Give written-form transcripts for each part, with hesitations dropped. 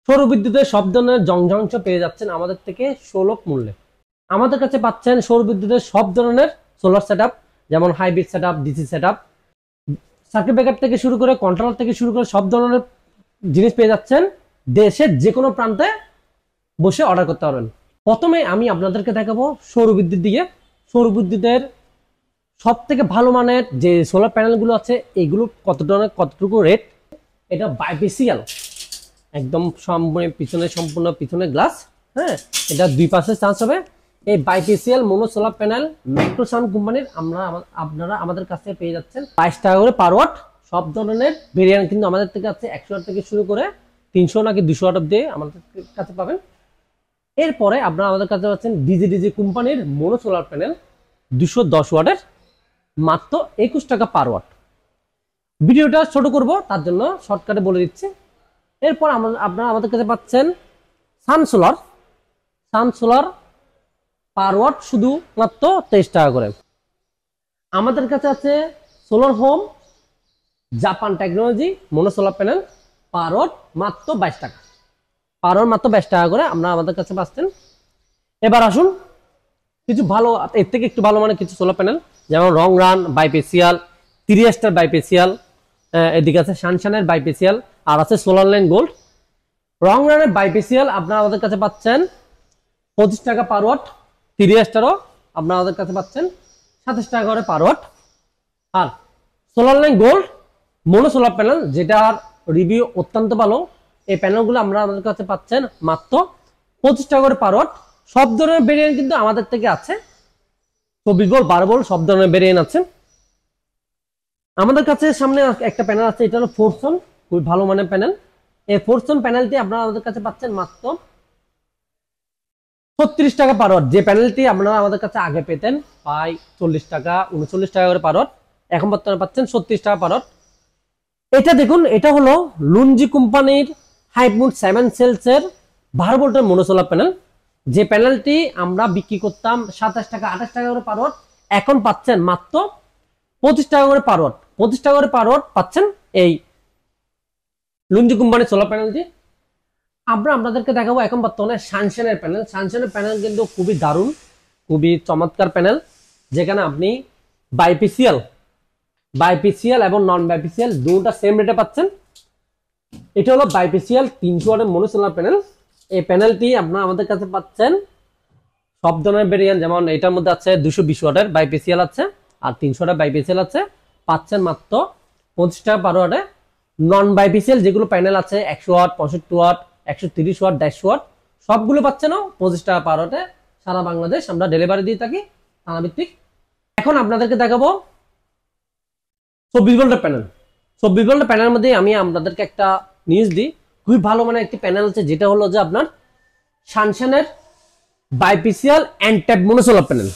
সৌর বিদ্যুতের সব ধরনের যন্ত্রাংশ পেয়ে যাচ্ছেন আমাদের থেকে সুলভ মূল্যে। আমাদের কাছে পাচ্ছেন সৌর বিদ্যুতের সব ধরনের সোলার সেটআপ, যেমন hybrid setup, DC setup, circuit breaker থেকে শুরু করে কন্ট্রোলার থেকে শুরু করে সব ধরনের জিনিস পেয়ে যাচ্ছেন। দেশের যে কোনো প্রান্তে বসে অর্ডার করতে পারবেন। প্রথমে আমি আপনাদেরকে দেখাবো সৌর বিদ্যুৎ দিয়ে। সৌর বিদ্যুতের সব থেকে ভালো মানের যে সোলার প্যানেলগুলো আছে এগুলো কতটুকু রেট। এটা বাইপিসিএল, একদম সম্পূর্ণ পিছনে গ্লাস, হ্যাঁ, এটা দুই পাশে চান্স হবে। এই বাইপিসিএল মোনো সোলার প্যানেল ম্যাক্রোসান কোম্পানির আপনারা আমাদের কাছে পেয়ে যাচ্ছেন 22 টাকা করে পার ওয়াট। সব ধরনের ভেরিয়েন্ট কিন্তু আমাদের থেকে আছে 100 ওয়াট থেকে শুরু করে 300 নাকি 200 ওয়াট অব্দি আমাদের কাছে পাবেন। এরপরে আপনারা আমাদের কাছে পাচ্ছেন ডিজি কোম্পানির মোনো সোলার প্যানেল 210 ওয়াটের মাত্র 21 টাকা পার ওয়াট। ভিডিওটা ছোট করব, তার জন্য শর্টকাটে বলে দিচ্ছি। এরপর আপনারা আমাদের কাছে পাচ্ছেন সানসোলার পার ওয়াট শুধু মাত্র 23 টাকা করে। আমাদের কাছে আছে solar home Japan technology mono solar panel per watt মাত্র 22 টাকা, পার ওয়াট মাত্র 22 টাকা করে আমরা আমাদের কাছে পাচ্ছেন। এবার আসুন কিছু ভালো, এর থেকে একটু ভালো মানে কিছু সোলার প্যানেল, যেমন রং রান বাইপেসিয়াল, 30 স্টার বাইপেসিয়াল, এদিকে আছে সানশানের বাইপেসিয়াল, আর আছে সোলার লাইন গোল্ড। রং রানের বাইপেসিয়াল আপনারা আমাদের কাছে পাচ্ছেন 25 টাকা পার ওয়াট, 30 স্টারও আপনারা আমাদের কাছে পাচ্ছেন 27 টাকা করে পার ওয়াট। আর solar line gold mono solar panel, যেটার রিভিউ অত্যন্ত ভালো, এই প্যানেলগুলো আমরা আমাদের কাছে পাচ্ছেন মাত্র 25 টাকা করে পার ওয়াট। সব ধরনের ভেরিয়েন্ট কিন্তু আমাদের থেকে আছে, 24 ভোল্ট 12 ভোল্ট সব ধরনের ভেরিয়েন্ট আছে আমাদের কাছে। সামনে একটা প্যানেল আছে, এটা হলো ফোরসন, খুব ভালো মানের প্যানেল। এই ফোরসন প্যানেলটি আপনারা আমাদের কাছে পাচ্ছেন মাত্র 36 টাকা পার ওয়াট। যে প্যানেলটি আপনারা আমাদের কাছে আগে পেতেন প্রায় 40 টাকা 39 টাকা করে পার ওয়াট, এখন বর্তমানে পাচ্ছেন 36 টাকা পার ওয়াট। এটা দেখুন, এটা হলো লুনজি কোম্পানির হাইমুড 7 সেলসের 12 ভোল্টের মোনোসোলার প্যানেল। যে প্যানেলটি আমরা বিক্রি করতাম 27 টাকা 28 টাকা করে পার ওয়াট, এখন পাচ্ছেন মাত্র 25 টাকা করে পার ওয়াট। 25 টাকা করে পার ওয়াট পাচ্ছেন এই লুনজি কোম্পানির সোলার প্যানেলটি। আমরা আপনাদেরকে দেখাবো এখন বর্তমানে সানশানের প্যানেল। সানশানের প্যানেল কিন্তু খুবই দারুণ, খুবই চমৎকার প্যানেল, যেখানে আপনি বাইপিসিএল এবং নন বাইপিসিএল দুটোটা সেম রেটে পাচ্ছেন। এটা হলো বাইপিসিএল 300 ওয়াটের মোনোসোলার প্যানেল। এই প্যানেলটি আপনারা আমাদের কাছে পাচ্ছেন সব ধরনের ভেরিয়েন্ট, যেমন এটার মধ্যে আছে 220 ওয়াটের বাইপিসিএল আছে আর 300 ওয়াটের বাইপিসিএল আছে, পাচ্ছেন মাত্র 25 টাকা পার ওয়াটে। নন বাইপিসিএল যেগুলো প্যানেল আছে 100 ওয়াট 65 ওয়াট 130 ওয়াট 150 ওয়াট সবগুলো পাচ্ছেন 25 টাকা পার ওয়াটে। সারা বাংলাদেশ আমরা ডেলিভারি দিয়ে থাকি থানা ভিত্তিক। এখন আপনাদেরকে দেখাবো 24 ভোল্টের প্যানেল। 24 ভোল্টের প্যানেলের মধ্যে আমি আপনাদেরকে একটা নিউজ দিই, খুবই ভালো মানে একটি প্যানেল আছে, যেটা হলো যে আপনার সানশানের বাইপিসিএল এন্ড ট্যাপ মোনোসোলার প্যানেল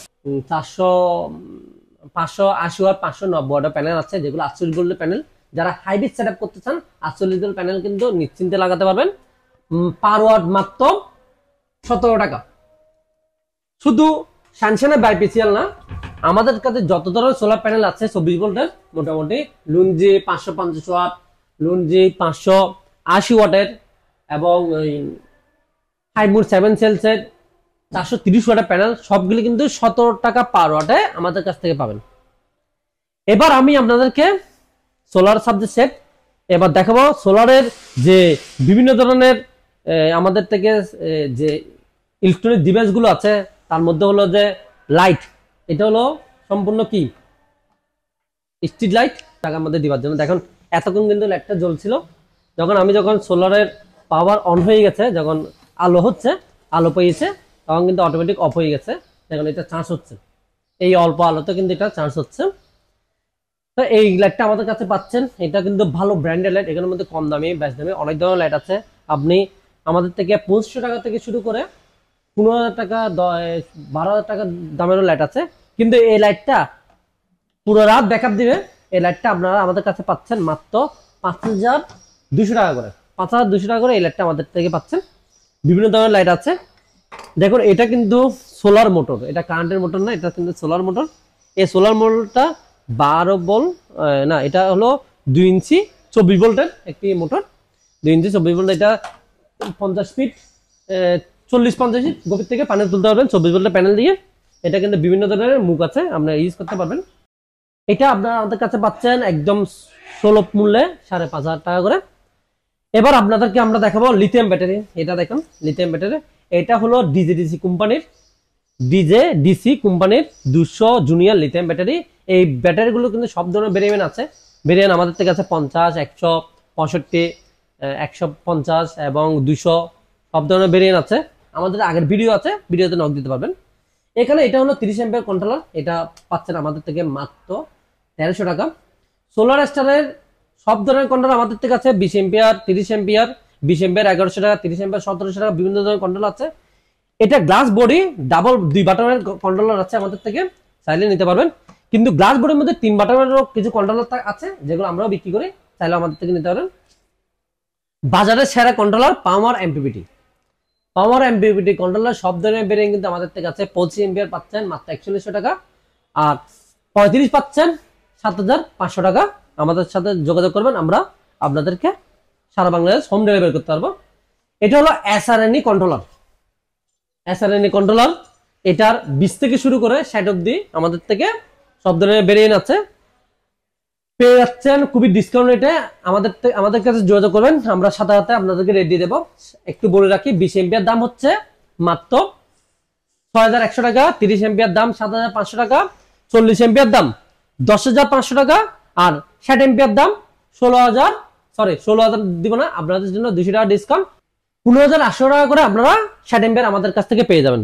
580 ওয়াট 590 ওয়াটের প্যানেল আছে, যেগুলো 48 ভোল্টের প্যানেল। যারা হাইব্রিড সেটআপ করতে চান 48 ভোল্টের প্যানেল কিন্তু নিশ্চিন্তে লাগাতে পারবেন, পার ওয়াট মাত্র 17 টাকা। শুধু সানশানের বাইপিসিএল না, আমাদের কাছে যত ধরনের সোলার প্যানেল আছে 24 ভোল্টের, মোটামুটি লুনজি 550 ওয়াট, লুনজি 580 ওয়াটের এবং হাইমুড 7 সেলসের 430 ওয়াটের প্যানেল, সবগুলি কিন্তু 17 টাকা পার ওয়াটে আমাদের কাছ থেকে পাবেন। এবার আমি আপনাদেরকে সোলার সাবজেক্ট সেট এবার দেখাবো। সোলারের যে বিভিন্ন ধরনের আমাদের থেকে যে ইলেকট্রনিক ডিভাইসগুলো আছে, তার মধ্যে হলো যে লাইট, এটা হলো সম্পূর্ণ কি স্ট্রিট লাইট টাকার মধ্যে দিবার জন্য। দেখুন এতক্ষণ কিন্তু লাইটটা জ্বলছিল, যখন সোলারের পাওয়ার অন হয়ে গেছে, যখন আলো পেয়েছে তখন কিন্তু অটোমেটিক অফ হয়ে গেছে। দেখুন এটা চার্জ হচ্ছে, এই অল্প আলোতে কিন্তু এটা চার্জ হচ্ছে। তো এই লাইটটা আমাদের কাছে পাচ্ছেন, এটা কিন্তু ভালো ব্র্যান্ডের লাইট, এখানের মধ্যে কম দামি বেশ দামি অনেক ধরনের লাইট আছে। আপনি আমাদের থেকে 2500 টাকা থেকে শুরু করে 15,000 টাকা 12,000 টাকা দামেরও লাইট আছে, কিন্তু এই লাইটটা পুরো রাত ব্যাকআপ দিবে। এই লাইটটা আপনারা আমাদের কাছে পাচ্ছেন মাত্র 5200 টাকা করে। 5200 টাকা করে এই লাইটটা আমাদের থেকে পাচ্ছেন। বিভিন্ন ধরনের লাইট আছে। দেখুন এটা কিন্তু সোলার মোটর, এটা কারেন্টের মোটর না, এটা কিন্তু সোলার মোটর। এই সোলার মোটরটা 12 ভোল্ট না, এটা হলো 2 ইঞ্চি 24 ভোল্টের একটি মোটর, 2 ইঞ্চি 24 ভোল্ট। এটা 50 ফিট 40-50 ফিট গভীর থেকে প্যানেল তুলতে পারবেন 24 ভোল্টের প্যানেল দিয়ে। এটা কিন্তু বিভিন্ন ধরনের মুখ আছে, আপনারা ইউজ করতে পারবেন। এটা আপনারা আমাদের কাছে পাচ্ছেন একদম সুলভ মূল্যে 5,500 টাকা করে। এবার আপনাদেরকে আমরা দেখাবো লিথিয়াম ব্যাটারি। এটা দেখুন লিথিয়াম ব্যাটারি, এটা হলো ডিজে ডিসি কোম্পানির 200 জুনিয়র লিথিয়াম ব্যাটারি। এই ব্যাটারিগুলো কিন্তু সব ধরনের ভেরিয়েন্ট আছে। ভেরিয়েন্ট আমাদের থেকে আছে 50, 165, 150 এবং 200, সব ধরনের ভেরিয়েন্ট আছে। আমাদের আগের ভিডিও আছে, ভিডিওতে নক দিতে পারবেন। এখানে এটা হলো 30 এম্পিয়ার কন্ট্রোলার, এটা পাচ্ছেন আমাদের থেকে মাত্র 1300 টাকা। সোলার স্টারের সব ধরনের কন্ট্রোলার আমাদের থেকে আছে 20 এম্পিয়ার, 30 এম্পিয়ার, 20 এম্পিয়ার 1100 টাকা, 30 এম্পিয়ার 1700 টাকা, বিভিন্ন ধরনের কন্ট্রোলার আছে। এটা গ্লাস বডি ডাবল 2 বাটনের কন্ট্রোলার আছে আমাদের থেকে, চাইলে নিতে পারবেন। কিন্তু গ্লাস বডির মধ্যে 3 বাটনেরও কিছু কন্ট্রোলার আছে, যেগুলো আমরাও বিক্রি করি, চাইলে আমাদের থেকে নিতে পারেন। বাজারের সেরা কন্ট্রোলার পাওয়ার এমপিপিটি কন্ট্রোলার সব ধরনের ভেরিয়েন্ট কিন্তু আমাদের থেকে আছে। 25 এম্পিয়ার পাচ্ছেন মাত্র 4100 টাকা, আর 35 পাচ্ছেন 7500 টাকা। আমাদের সাথে যোগাযোগ করবেন, আমরা আপনাদেরকে সারা বাংলাদেশ হোম ডেলিভারি করতে পারবো। এটা হলো এসআরএনই কন্ট্রোলার। এটার 20 থেকে শুরু করে 60 অবধি আমাদের থেকে সব ধরনের ভেরিয়েন্ট আছে, পেয়ে যাচ্ছেন খুবই ডিসকাউন্ট রেটে। আমাদের কাছে যোগাযোগ করবেন, আমরা সাথে সাথে আপনাদেরকে রেট দিয়ে দেবো। একটু বলে রাখি, 20 এম্পিয়ার দাম হচ্ছে মাত্র 6100 টাকা, 30 এম্পিয়ার দাম 7500 টাকা, 40 এম্পিয়ার দাম 10500 টাকা, আর 60 এম্পিয়ার দাম 16,000 দিব না, আপনাদের জন্য 200 টাকা ডিসকাউন্ট, 15,800 টাকা করে আপনারা 60 এম্পিয়ার আমাদের কাছ থেকে পেয়ে যাবেন।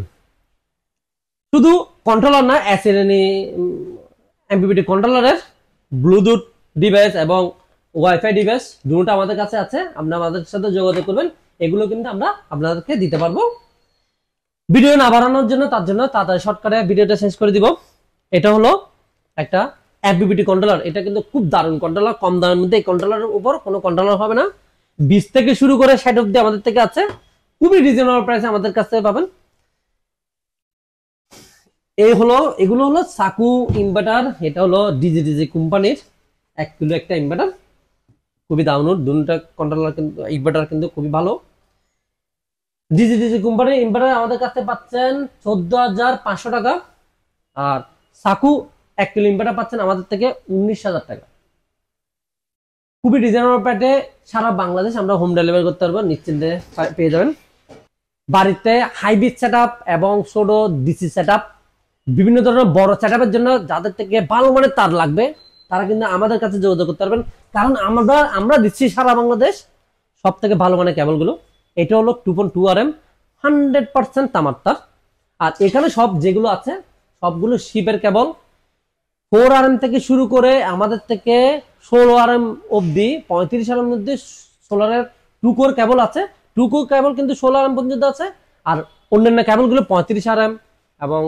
শুধু কন্ট্রোলার না, এসআরএনই এমপিপিটি কন্ট্রোলারের ব্লুটুথ ডিভাইস এবং ওয়াইফাই ডিভাইস দুটোটা আমাদের কাছে আছে, আপনারা আমাদের সাথে যোগাযোগ করবেন। এগুলো কিন্তু আমরা আপনাদেরকে দিতে পারবো। ভিডিও না বাড়ানোর জন্য, তার জন্য তাড়াতাড়ি শর্টকাটে ভিডিওটা শেষ করে দিব। এটা হলো একটা এমপিপিটি কন্ট্রোলার, এটা কিন্তু খুব দারুণ কন্ট্রোলার, কম দামের মধ্যে এই কন্ট্রোলারের উপর কোনো কন্ট্রোলার হবে না। 20 থেকে শুরু করে 60 অবধি আমাদের থেকে আছে, খুবই রিজনেবল প্রাইসে আমাদের কাছ থেকে পাবেন। এগুলো হলো সাকু ইনভার্টার, এটা হলো ডিজে কোম্পানির 1 কিলো একটা ইনভার্টার, খুবই দারুণ। দুটো কন্ট্রোলার কিন্তু ইনভার্টার কিন্তু খুবই ভালো। ডিজে কোম্পানির ইনভার্টার আমাদের কাছে পাচ্ছেন 14,500 টাকা, আর সাকু 1 কিলো ইনভার্টার পাচ্ছেন আমাদের থেকে 19,000 টাকা। খুবই রিজনেবল প্রাইসে সারা বাংলাদেশ আমরা হোম ডেলিভারি করতে পারবো, নিশ্চিন্তে পেয়ে যাবেন। বাড়িতে হাইব্রিড সেটআপ এবং ছোট ডিসি সেটআপ, বিভিন্ন ধরনের বড় সেটআপের জন্য যাদের থেকে ভালো মানের তার লাগবে, তারা কিন্তু আমাদের কাছে যোগাযোগ করতে পারবেন, কারণ আমরা দিচ্ছি সারা বাংলাদেশ সব থেকে ভালো মানের কেবলগুলো। এটা হলো 2.2 RM 100% তামার তার। আর এখানে সব যেগুলো আছে সবগুলো শিপের কেবল, 4 RM থেকে শুরু করে আমাদের থেকে 16 RM অবধি, 35 RM মধ্যে সোলারের 2 কোর কেবল আছে। 2 কোর কেবল কিন্তু 16 RM পর্যন্ত আছে, আর অন্যান্য কেবলগুলো 35 RM এবং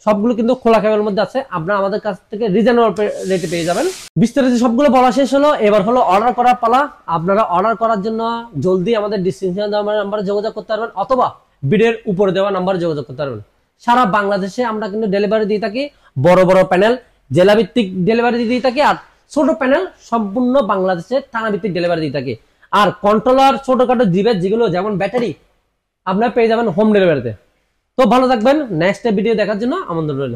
সবগুলো কিন্তু খোলা কেবলের মধ্যে আছে। আপনারা আমাদের কাছ থেকে রিজনেবল রেটে পেয়ে যাবেন। বিস্তারিত সবগুলো বলা শেষ হলো, এবার হলো অর্ডার করার পালা। আপনারা অর্ডার করার জন্য জলদি আমাদের ডিসক্রিপশনে দেওয়া নাম্বারে যোগাযোগ করতে পারবেন, অথবা ভিডিওর উপরে দেওয়া নাম্বারে যোগাযোগ করতে পারবেন। সারা বাংলাদেশে আমরা কিন্তু ডেলিভারি দিয়ে থাকি, বড় বড় প্যানেল জেলা ভিত্তিক ডেলিভারি দিয়ে থাকি, আর ছোট প্যানেল সম্পূর্ণ বাংলাদেশে থানা ভিত্তিক ডেলিভারি দিয়ে থাকি। আর কন্ট্রোলার ছোটখাটো ডিভাইস যেগুলো যেমন ব্যাটারি আপনারা পেয়ে যাবেন হোম ডেলিভারিতে। তো ভালো থাকবেন, নেক্সট ভিডিও দেখার জন্য আমন্ত্রণ রইল।